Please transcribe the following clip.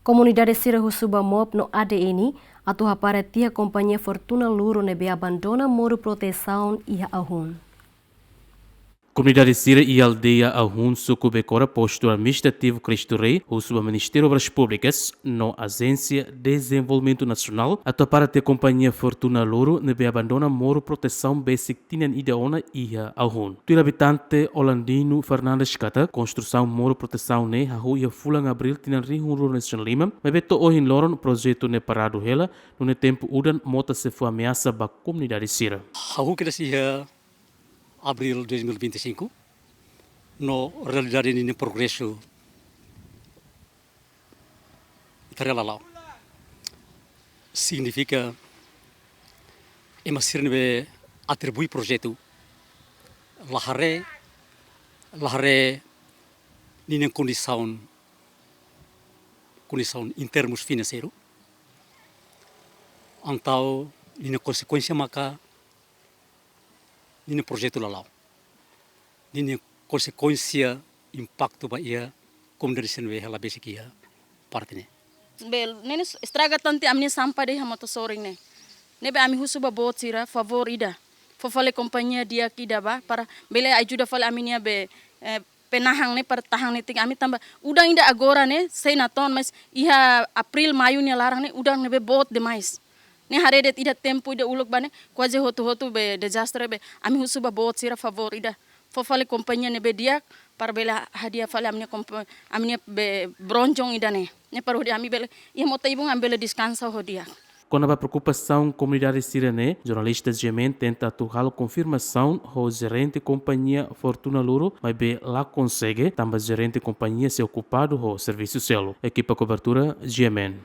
Komunidade sira husu MOP no ADN atau hapara tiha Kompañia Fortuna Luro neebé abandona moru protesaun e Au-hun. Komunidade sira e aldeia Au-hun sucube cora posto administrativo Cristo Rei, ou sob o Ministério das Públicas, no Agência de Desenvolvimento Nacional, a para ter Kompañia Fortuna Luro, neebé abandona moru proteção basic tinan ideona e Au-hun. Tu habitante holandino Fernandes Kata, construção moru proteção ne, a rua fulang abril tinan rihun Nacional Lima, mas beto ohin loron projeto ne parado hela, no tempo udan mota se foi ameaça ba comunidade sira. Au-hun cresci abril 2025, no realidade ini progresso terelalau. Significa emasirne atribui projeto lahare nini condição em termos financeiros, então nini consequência maka nini projeto lalau, nini consequência impacto ba ia comunidade senwe hala basic ia parte ne. Bel nene estraga tanti amni sampah de hamato soring ne. Nebe ami husu ba bot sira favor ida. Fofale kompanhia dia kida ba para bele ajuda fale aminia be penahang ne para tahang ne ting ami tamba udang ida agora ne sei na ton mas iha april maio ne larang ne udang nebe bot demais. Ne harede ida tempo ida uluk bane quase hotu be desastre be ami husu ba bot sira favor ida. Fofale kompanhia nebe dia para bela hadiah fale amnia be bronjong ida ne. Ne paru dia ami bele ia mota ibung ambele descansa hodia. Quando a preocupação comunidade sirene, jornalistas gemen tenta atuar confirmação ao gerente Kompañia Fortuna Luro, mas bem lá consegue, também gerente companhia se ocupado ao serviço selo. Equipa cobertura gemen.